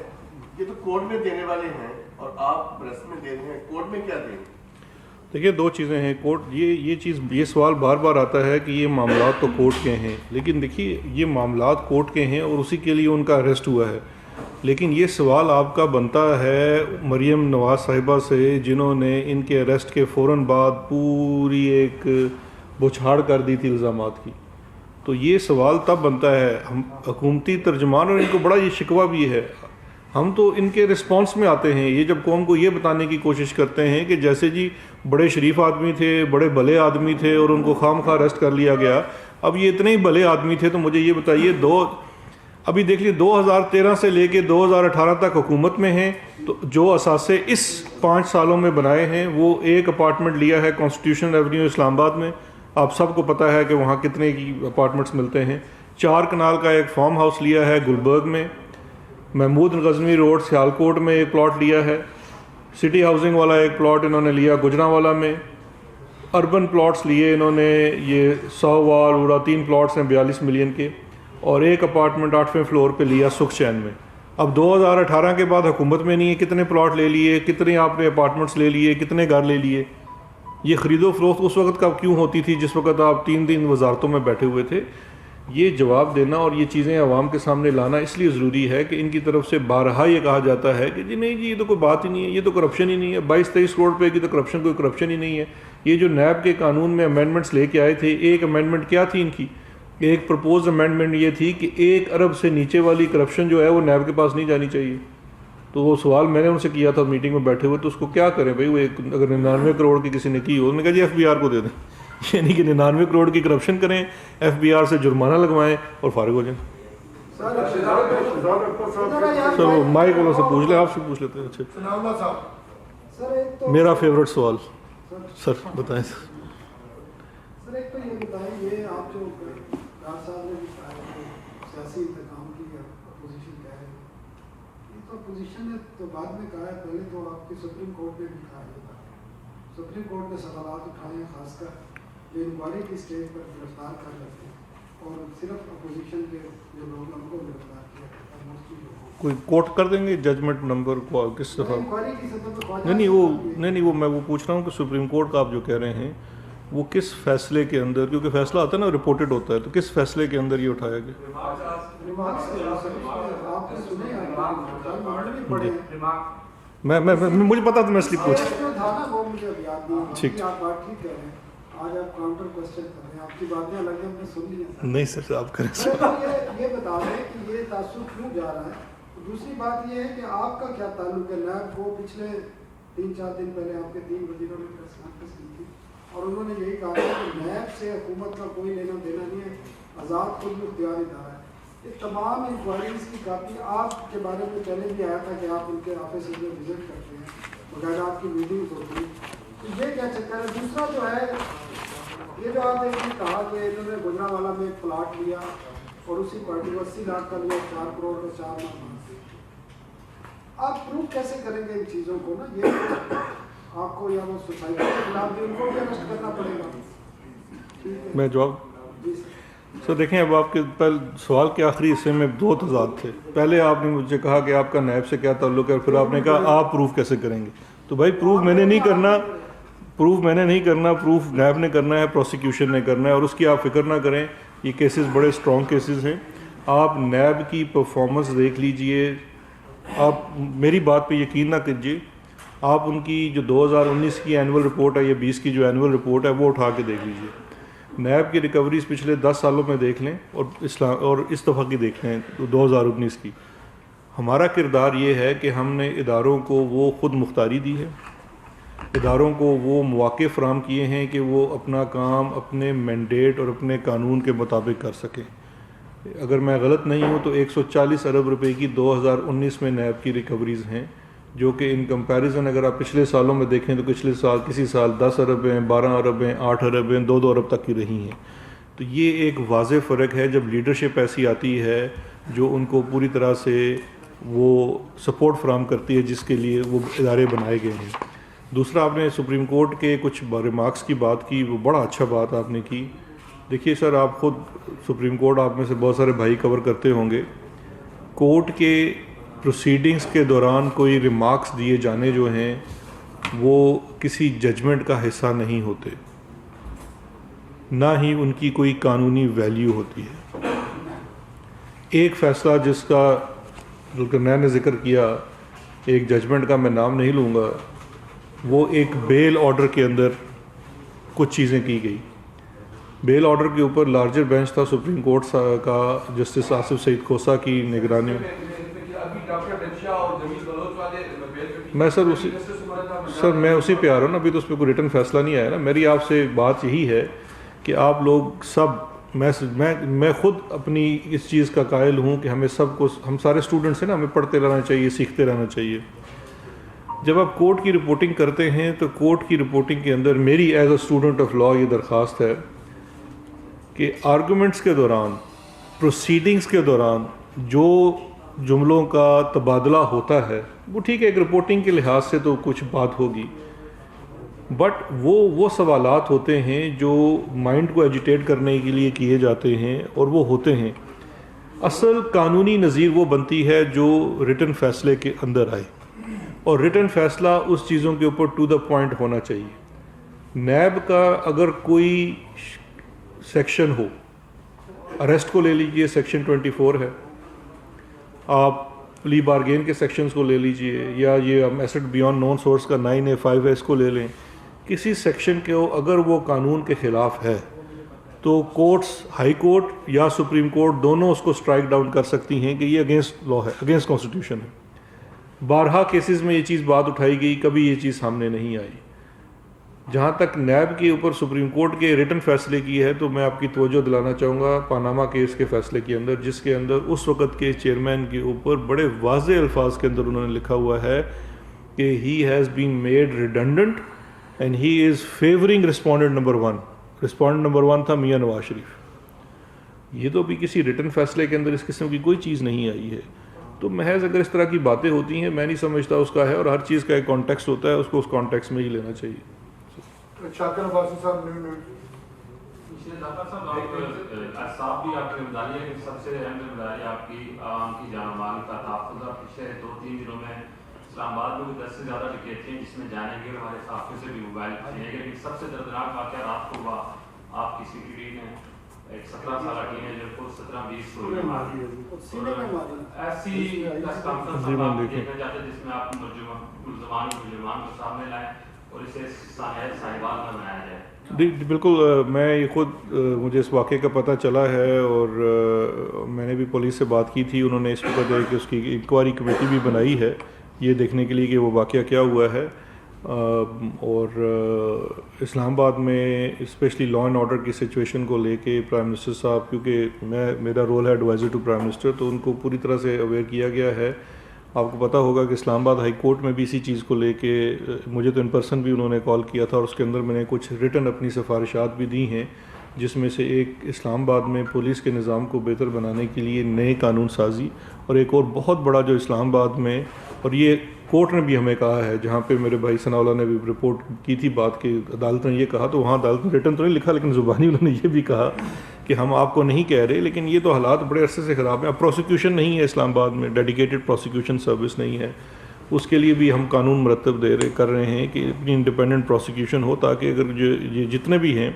یہ تو کورٹ میں دینے والے ہیں اور آپ پریس میں دے رہے ہیں, کورٹ میں کیا دیں؟ دیکھیے 2 چیزیں ہیں. کورٹ یہ سوال بار بار آتا ہے کہ یہ معاملات تو کورٹ کے ہیں, لیکن دیکھیے یہ معاملات کورٹ کے ہیں اور اسی کے لیے ان کا اریسٹ ہوا ہے. لیکن یہ سوال آپ کا بنتا ہے مریم نواز صاحبہ سے, جنہوں نے ان کے اریسٹ کے فوراً بعد پوری ایک بچھاڑ کر دی تھی الزامات کی. تو یہ سوال تب بنتا ہے, ہم حکومتی ترجمان اور ان کو بڑا یہ شکوہ بھی ہے, ہم تو ان کے رسپانس میں آتے ہیں. یہ جب قوم کو یہ بتانے کی کوشش کرتے ہیں کہ جیسے جی بڑے شریف آدمی تھے, بڑے بھلے آدمی تھے اور ان کو خام خواہ اریسٹ کر لیا گیا. اب یہ اتنے ہی بھلے آدمی تھے تو مجھے یہ بتائیے, ابھی دیکھ لیے 2013 سے لے کے 2018 تک حکومت میں ہیں, تو جو اثاثے اس 5 سالوں میں بنائے ہیں وہ ایک اپارٹمنٹ لیا ہے کانسٹیٹیوشن ایونیو اسلام آباد میں. آپ سب کو پتہ ہے کہ وہاں کتنے کی اپارٹمنٹس ملتے ہیں. 4 کنال کا ایک فارم ہاؤس لیا ہے گلبرگ میں. محمود غزنوی روڈ سیالکوٹ میں ایک پلاٹ لیا ہے. سٹی ہاؤسنگ والا ایک پلاٹ انہوں نے لیا گجرانوالا میں. اربن پلاٹس لیے انہوں نے, یہ 100 وال اڑا 3 پلاٹس ہیں 42 ملین کے, اور ایک اپارٹمنٹ 8ویں فلور پہ لیا سکھ چین میں. اب 2018 کے بعد حکومت میں نہیں ہے, کتنے پلاٹ لے لیے, کتنے آپ نے اپارٹمنٹس لے لیے, کتنے گھر لے لیے. یہ خرید و فروخت اس وقت کا کیوں ہوتی تھی جس وقت آپ 3 دن وزارتوں میں بیٹھے ہوئے تھے. یہ جواب دینا اور یہ چیزیں عوام کے سامنے لانا اس لیے ضروری ہے کہ ان کی طرف سے بارہا یہ کہا جاتا ہے کہ جی نہیں جی یہ تو کوئی بات ہی نہیں ہے, یہ تو کرپشن ہی نہیں ہے, 22-23 کروڑ روپے کی تو کرپشن کوئی کرپشن ہی نہیں ہے. یہ جو نیب کے قانون میں امینڈمنٹس لے کے آئے تھے, ایک امینڈمنٹ کیا تھی ان کی, ایک پرپوز امینڈمنٹ یہ تھی کہ 1 ارب سے نیچے والی کرپشن جو ہے وہ نیب کے پاس نہیں جانی چاہیے. تو وہ سوال میں نے ان سے کیا تھا میٹنگ میں بیٹھے ہوئے, تو اس کو کیا کریں بھائی, وہ اگر 99 کروڑ کی کسی نے کی ہو, انہوں نے کہا جی FBR کو دے دیں, یعنی کہ 99 کروڑ کی کرپشن کریں, FBR سے جرمانہ لگوائیں اور فارغ ہو جائیں. سر مائک والوں سے پوچھ لیں, آپ سے پوچھ لیتے ہیں. اچھا میرا فیوریٹ سوال سر بتائیں. سر ایک تو یہ بتائیں, یہ آپ جو ڈار صاحب نے سیاسی انتقام کی اپوزیشن کہہ رہے ہیں, یہ تو اپوزیشن نے تو بعد میں کہا ہے, پہلے تو آپ کی سپریم کورٹ نے بھی کہا ہے, سپریم کورٹ نے سوالات اٹھائے ہیں خاص کر جو انکوائری کی اسٹیج پر گرفتار کر لیتے ہیں, اور صرف اپوزیشن کے جو لوگ ہیں ان کو گرفتار کیا. کوئی کوٹ کر دیں گے ججمنٹ نمبر کو کس دفعہ؟ نہیں وہ میں وہ پوچھ رہا ہوں کہ سپریم کورٹ کا آپ جو کہہ رہے ہیں وہ کس فیصلے کے اندر, کیونکہ فیصلہ آتا ہے نا رپورٹڈ ہوتا ہے, تو کس فیصلے کے اندر یہ اٹھایا گیا؟ میں مجھے پتا تھا, میں اس لیے پوچھ ٹھیک. آج آپ کاؤنٹر کوسچن کر رہے ہیں, آپ کی باتیں الگ ہیں, ہم نے سن لی ہیں. نہیں سر آپ کریں. یہ بتا دیں کہ یہ تاثر کیوں جا رہا ہے. دوسری بات یہ ہے کہ آپ کا کیا تعلق ہے نیب کو. پچھلے 3-4 دن پہلے آپ کے 3 وزیروں نے پریس کانفرنس کی تھی اور انہوں نے یہی کہا کہ نیب سے حکومت کا کوئی لینا دینا نہیں ہے, آزاد خود مختار ادارہ ہے. یہ تمام انکوائریز کی کاپی آپ کے بارے میں پہلے بھی آیا تھا کہ آپ ان کے آفس میں وزٹ کرتے ہیں, بغیر آپ کی میٹنگز ہوتی ہیں, تو یہ کیا چکر ہے. دوسرا جو ہے یہ جو آپ نے کہا کہ انہوں نے گجرانوالا میں ایک پلاٹ لیا اور اسی پارٹی کو 80 لاکھ کا لیا, 4 کروڑ کا 4 لاکھ. آپ پروف کیسے کریں گے ان چیزوں کو نا, یہ آپ کو یا وہ سوسائٹی کے خلاف بھی ان کو بھی اریسٹ کرنا پڑے گا. میں جواب سر دیکھیں, اب آپ کے پہلے سوال کے آخری حصے میں 2 تضاد تھے. پہلے آپ نے مجھے کہا کہ آپ کا نیب سے کیا تعلق ہے, پھر آپ نے کہا آپ پروف کیسے کریں گے. تو بھائی پروف میں نے نہیں کرنا, پروف نیب نے کرنا ہے, پروسیکیوشن نے کرنا ہے, اور اس کی آپ فکر نہ کریں. یہ کیسز بڑے اسٹرانگ کیسز ہیں. آپ نیب کی پرفارمنس دیکھ لیجئے, آپ میری بات پہ یقین نہ کیجیے, آپ ان کی جو 2019 کی اینول رپورٹ ہے یا 20 کی جو اینول رپورٹ ہے وہ اٹھا کے دیکھ لیجیے. نیب کی ریکوریز پچھلے 10 سالوں میں دیکھ لیں اور اس دفعہ کی دیکھ لیں 2019 کی. ہمارا کردار یہ ہے کہ ہم نے اداروں کو وہ خود مختاری دی ہے, اداروں کو وہ مواقع فراہم کیے ہیں کہ وہ اپنا کام اپنے مینڈیٹ اور اپنے قانون کے مطابق کر سکیں. اگر میں غلط نہیں ہوں تو 140 ارب روپے کی 2019 میں نیب کی ریکوریز ہیں، جو کہ ان کمپیریزن اگر آپ پچھلے سالوں میں دیکھیں تو پچھلے سال کسی سال 10 ارب ہیں، 12 ارب ہیں، 8 ارب ہیں، 2 ارب تک کی رہی ہیں. تو یہ ایک واضح فرق ہے جب لیڈرشپ ایسی آتی ہے جو ان کو پوری طرح سے وہ سپورٹ فراہم کرتی ہے جس کے لیے وہ ادارے بنائے گئے ہیں. دوسرا، آپ نے سپریم کورٹ کے کچھ ریمارکس کی بات کی، وہ بڑا اچھا بات آپ نے کی. دیکھیے سر، آپ خود سپریم کورٹ آپ میں سے بہت سارے بھائی کور کرتے ہوں گے. کورٹ کے پروسیڈنگز کے دوران کوئی ریمارکس دیے جانے جو ہیں وہ کسی ججمنٹ کا حصہ نہیں ہوتے، نہ ہی ان کی کوئی قانونی ویلیو ہوتی ہے. ایک فیصلہ جس کا میں نے ذکر کیا، ایک ججمنٹ کا میں نام نہیں لوں گا، وہ ایک بیل آرڈر کے اندر کچھ چیزیں کی گئی. بیل آرڈر کے اوپر لارجر بینچ تھا سپریم کورٹ کا، جسٹس آصف سعید کھوسہ کی نگرانی میں. میں اسی پہ آ رہا ہوں نا، ابھی تو اس پہ کوئی ریٹن فیصلہ نہیں آیا نا. میری آپ سے بات یہی ہے کہ آپ لوگ سب، میں خود اپنی اس چیز کا قائل ہوں کہ ہمیں سب کو، ہم سارے اسٹوڈنٹس ہیں نا، ہمیں پڑھتے رہنا چاہیے، سیکھتے رہنا چاہیے. جب آپ کورٹ کی رپورٹنگ کرتے ہیں تو کورٹ کی رپورٹنگ کے اندر میری as a student of law یہ درخواست ہے کہ آرگومنٹس کے دوران، پروسیڈنگز کے دوران جو جملوں کا تبادلہ ہوتا ہے وہ ٹھیک ہے، ایک رپورٹنگ کے لحاظ سے تو کچھ بات ہوگی، بٹ وہ سوالات ہوتے ہیں جو مائنڈ کو ایجیٹیٹ کرنے کے لیے کیے جاتے ہیں اور وہ ہوتے ہیں. اصل قانونی نظیر وہ بنتی ہے جو ریٹن فیصلے کے اندر آئے، اور ریٹن فیصلہ اس چیزوں کے اوپر ٹو دا پوائنٹ ہونا چاہیے. نیب کا اگر کوئی سیکشن ہو، اریسٹ کو لے لیجئے، سیکشن 24 ہے، آپ پلی بارگین کے سیکشنز کو لے لیجئے، یا یہ ہم ایسٹ بیانڈ نون سورس کا 9A5 ہے، اس کو لے لیں. کسی سیکشن کے اگر وہ قانون کے خلاف ہے تو کورٹس، ہائی کورٹ یا سپریم کورٹ دونوں اس کو اسٹرائک ڈاؤن کر سکتی ہیں کہ یہ اگینسٹ لا ہے، اگینسٹ کانسٹیٹیوشن ہے. بارہا کیسز میں یہ چیز بات اٹھائی گئی، کبھی یہ چیز سامنے نہیں آئی. جہاں تک نیب کے اوپر سپریم کورٹ کے ریٹن فیصلے کی ہے تو میں آپ کی توجہ دلانا چاہوں گا پاناما کیس کے فیصلے کے اندر، جس کے اندر اس وقت کے چیئرمین کے اوپر بڑے واضح الفاظ کے اندر انہوں نے لکھا ہوا ہے کہ he has been made redundant and he is favouring respondent number 1. Respondent number 1 تھا میاں نواز شریف. یہ تو ابھی کسی ریٹن فیصلے کے اندر اس قسم کی کوئی چیز نہیں آئی ہے. تو محض اگر اس طرح کی باتیں ہوتی ہیں، میں نہیں سمجھتا اس کا ہے، اور ہر چیز کا ایک کانٹیکسٹ ہوتا ہے، اس کو اس کانٹیکسٹ میں ہی لینا چاہیے. شاکر عباسی صاحب صاحب بھی آپ کی ذمہ داری ہے کہ سب سے اہم ذمہ داری آپ کی عوام کی جان و مال کا تحفظ. پچھلے 2-3 دنوں میں اسلام آباد میں 10 سے زیادہ ڈکیتیں ہیں جس میں جانے گے ہمارے صحافیوں سے بھی موبائل چھینے گئے. لیکن سب سے دردناک واقعہ رات کو ہوا آپ کی سیکورٹی نے ایک 17 سالہ ٹینیجر کو 17-20 گولیاں ماری. ایسی پریس کانفرنس آپ دیکھنا چاہتے ہیں جس میں آپ ملزمان کو سامنے لائیں اور اسے صاحبان میں بنایا جائے. بالکل، میں یہ خود مجھے اس واقعے کا پتہ چلا ہے اور میں نے بھی پولیس سے بات کی تھی. انہوں نے اس وقت ہے کہ اس کی انکوائری کمیٹی بھی بنائی ہے یہ دیکھنے کے لیے کہ وہ واقعہ کیا ہوا ہے. اور اسلام آباد میں اسپیشلی لا اینڈ آرڈر کی سچویشن کو لے کے پرائم منسٹر صاحب، کیونکہ میرا رول ہے ایڈوائزر ٹو پرائم منسٹر، تو ان کو پوری طرح سے اویئر کیا گیا ہے. آپ کو پتہ ہوگا کہ اسلام آباد ہائی کورٹ میں بھی اسی چیز کو لے کے مجھے تو ان پرسن بھی انہوں نے کال کیا تھا، اور اس کے اندر میں نے کچھ ریٹن اپنی سفارشات بھی دی ہیں، جس میں سے ایک اسلام آباد میں پولیس کے نظام کو بہتر بنانے کے لیے نئے قانون سازی، اور ایک اور بہت بڑا جو اسلام آباد میں، اور یہ کورٹ نے بھی ہمیں کہا ہے، جہاں پہ میرے بھائی ثناء اللہ نے بھی رپورٹ کی تھی بات کہ عدالت نے یہ کہا، تو وہاں عدالت نے ریٹن تو نہیں لکھا لیکن زبانی انہوں نے یہ بھی کہا کہ ہم آپ کو نہیں کہہ رہے، لیکن یہ تو حالات بڑے عرصے سے خراب ہیں. اب پروسیکیوشن نہیں ہے اسلام آباد میں، ڈیڈیکیٹڈ پروسیکیوشن سروس نہیں ہے. اس کے لیے بھی ہم قانون مرتب کر رہے ہیں کہ اپنی انڈیپینڈنٹ پروسیکیوشن ہو، تاکہ اگر یہ جتنے بھی ہیں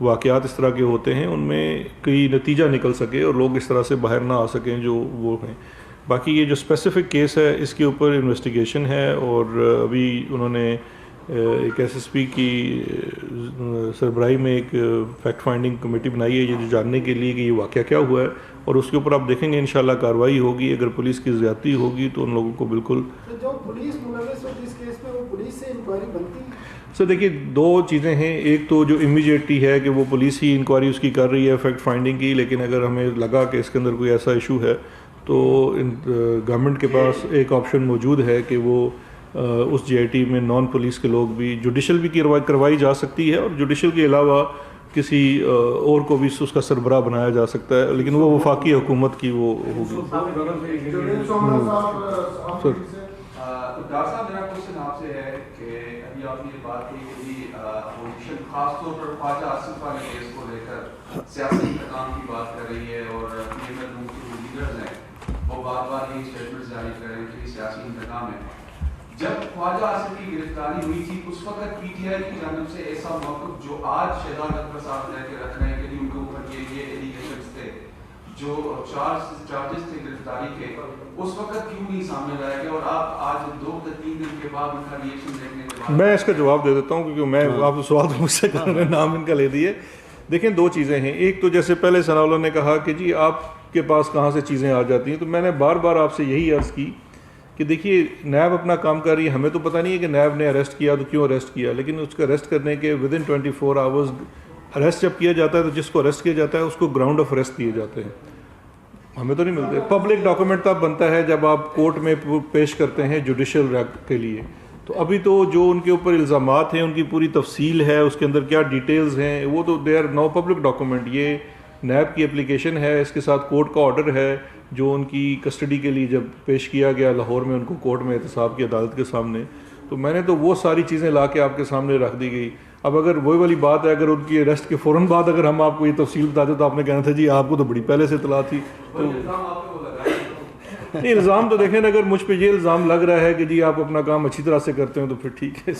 واقعات اس طرح کے ہوتے ہیں ان میں کوئی نتیجہ نکل سکے اور لوگ اس طرح سے باہر نہ آ سکیں جو وہ ہیں. باقی یہ جو اسپیسیفک کیس ہے اس کے اوپر انویسٹیگیشن ہے، اور ابھی انہوں نے ایک ایس ایس پی کی سربراہی میں ایک فیکٹ فائنڈنگ کمیٹی بنائی ہے یہ جو جاننے کے لیے کہ یہ واقعہ کیا ہوا ہے، اور اس کے اوپر آپ دیکھیں گے انشاءاللہ کارروائی ہوگی. اگر پولیس کی زیادتی ہوگی تو ان لوگوں کو بالکل جو پولیس ملوث ہوتی اس کیس میں، وہ پولیس سے انکوائری بنتی ہے. سر دیکھیے دو چیزیں ہیں، ایک تو جو امیجیٹلی ہے کہ وہ پولیس ہی انکوائری اس کی کر رہی ہے فیکٹ فائنڈنگ کی، لیکن اگر ہمیں لگا کہ اس کے اندر کوئی ایسا ایشو ہے تو گورنمنٹ کے پاس ایک آپشن موجود ہے کہ وہ اس جی آئی ٹی میں نان پولیس کے لوگ بھی جوڈیشل بھی کروائی جا سکتی ہے، اور جوڈیشل کے علاوہ کسی اور کو بھی اس کا سربراہ بنایا جا سکتا ہے، لیکن وہ وفاقی حکومت کی وہ ہوگی۔ ڈاکٹر صاحب میرا کوشچن آپ سے ہے کہ ابھی آپ نے یہ بات کی کہ اپوزیشن خاص طور پر خواجہ آصف والے کیس کو لے کر سیاسی انتقام کی بات کر رہی ہے، اور پی ایم ایل روم کے جو لیڈرز ہیں وہ بار بار یہ اسٹیٹمنٹ جاری کر رہے ہیں کہ یہ سیاسی انتقام ہے۔ جب خواجہ آصف کی گرفتاری ہوئی تھی اس وقت پی ٹی آئی کی جانب سے ایسا موقف جو آج شہزاد اکبر صاحب لے کے رکھ رہے ہیں کہ ان کے اوپر یہ ایلیگیشنز تھے، جو چارجز تھے گرفتاری کے، اس وقت کیوں نہیں سامنے لایا گیا، اور آپ آج 2-3 دن کے بعد ان کا ریئیکشن دیکھنے کے بعد؟ میں اس کا جواب دے دیتا ہوں کیونکہ میں آپ سوال مجھ سے کر رہے ہیں، نام ان کا لے دیے۔ دیکھیں دو چیزیں ہیں، ایک تو جیسے پہلے ثناء اللہ نے کہا کہ جی آپ کے پاس کہاں سے چیزیں آ جاتی ہیں، تو میں نے بار بار آپ سے یہی عرض کی کہ دیکھیے نیب اپنا کام کر رہی ہے، ہمیں تو پتہ نہیں ہے کہ نیب نے اریسٹ کیا تو کیوں اریسٹ کیا، لیکن اس کو اریسٹ کرنے کے ودن 24 آورز اریسٹ جب کیا جاتا ہے تو جس کو اریسٹ کیا جاتا ہے اس کو گراؤنڈ آف اریسٹ دیے جاتے ہیں، ہمیں تو نہیں ملتے۔ پبلک ڈاکومنٹ تب بنتا ہے جب آپ کورٹ میں پیش کرتے ہیں جوڈیشل ریک کے لیے، تو ابھی تو جو ان کے اوپر الزامات ہیں ان کی پوری تفصیل ہے، اس کے اندر کیا ڈیٹیلز ہیں، وہ تو they are no public document. یہ نیب کی اپلیکیشن ہے، اس کے ساتھ کورٹ کا آرڈر ہے جو ان کی کسٹڈی کے لیے جب پیش کیا گیا لاہور میں ان کو کورٹ میں احتساب کی عدالت کے سامنے، تو میں نے تو وہ ساری چیزیں لا کے آپ کے سامنے رکھ دی گئی۔ اب اگر وہی والی بات ہے، اگر ان کی اریسٹ کے فوراً بعد اگر ہم آپ کو یہ تفصیل بتاتے تو آپ نے کہنا تھا جی آپ کو تو بڑی پہلے سے اطلاع تھی۔ تو نہیں، الزام تو دیکھیں اگر مجھ پہ یہ الزام لگ رہا ہے کہ جی آپ اپنا کام اچھی طرح سے کرتے ہیں تو پھر ٹھیک ہے۔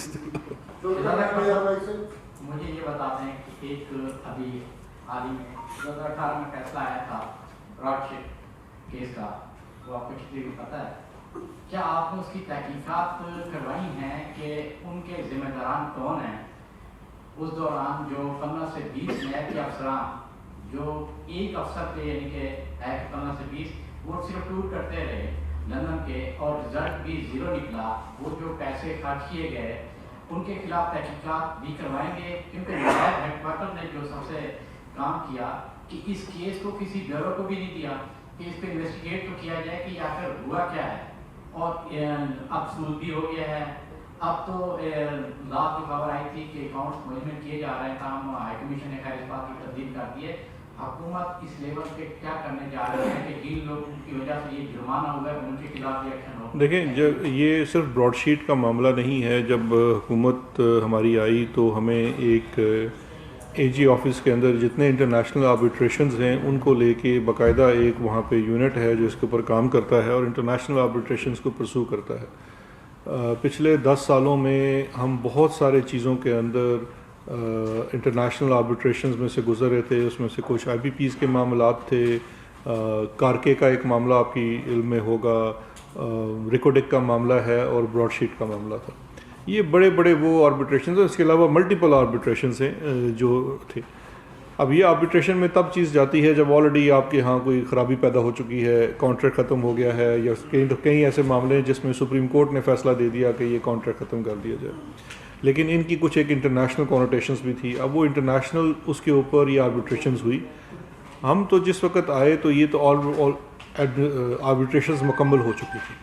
مجھے یہ بتا دیں کہ ایک ابھی حال ہی میں 2018 میں فیصلہ آیا تھا براڈ شپ کیس کا، وہ آپ کو کتنی بھی پتہ ہے، کیا آپ نے اس کی تحقیقات کروائی ہیں کہ ان کے ذمہ داران کون ہیں؟ اس دوران جو 15 سے 20 نیب کے افسران جو ایک افسر تھے، یعنی کہ 15 سے 20 وہ صرف ٹور کرتے رہے لندن کے، اور رزلٹ بھی 0 نکلا، وہ جو پیسے خرچ کیے گئے ان کے خلاف تحقیقات بھی کروائیں گے؟ کیونکہ نیب ہیڈ کوارٹر نے جو سب سے کام کیا کہ اس کیس کو کسی بیورو کو بھی نہیں دیا کہ اس پہ انویسٹیگیٹ تو کیا جائے کہ آخر ہوا کیا ہے، اور اب سود بھی ہو گیا ہے۔ اب تو رات کو خبر آئی تھی کہ اکاؤنٹس مینجمنٹ کیے جا رہے ہیں، کام ہائی کمیشن نے خیر اس بات کی تبدیل کر دی ہے۔ حکومت اس لیول پہ کیا کرنے جا رہی ہے کہ جن لوگوں کی وجہ سے یہ جرمانہ ہوا ہے ان کے خلاف بھی ایکشن ہو؟ دیکھیں جب یہ صرف براڈ شیٹ کا معاملہ نہیں ہے، جب حکومت ہماری آئی تو ہمیں ایک اے جی آفس کے اندر جتنے انٹرنیشنل آربیٹریشنز ہیں ان کو لے کے باقاعدہ ایک وہاں پہ یونٹ ہے جو اس کے اوپر کام کرتا ہے اور انٹرنیشنل آربیٹریشنز کو پرسو کرتا ہے۔ پچھلے 10 سالوں میں ہم بہت سارے چیزوں کے اندر انٹرنیشنل آربیٹریشنز میں سے گزر رہے تھے، اس میں سے کچھ آئی بی پیز کے معاملات تھے، کارکے کا ایک معاملہ آپ کی علم میں ہوگا، ریکوڈک کا معاملہ ہے، اور براڈ شیٹ کا معاملہ تھا۔ یہ بڑے بڑے وہ آربیٹریشنز ہیں، اس کے علاوہ ملٹیپل آربیٹریشنز ہیں جو تھے۔ اب یہ آربیٹریشن میں تب چیز جاتی ہے جب آلریڈی آپ کے ہاں کوئی خرابی پیدا ہو چکی ہے، کانٹریکٹ ختم ہو گیا ہے، یا کئی ایسے معاملے ہیں جس میں سپریم کورٹ نے فیصلہ دے دیا کہ یہ کانٹریکٹ ختم کر دیا جائے، لیکن ان کی کچھ ایک انٹرنیشنل کونوٹیشنز بھی تھی۔ اب وہ انٹرنیشنل اس کے اوپر یہ آربیٹریشنز ہوئی۔ ہم تو جس وقت آئے تو یہ تو آربیٹریشنز مکمل ہو چکی تھی۔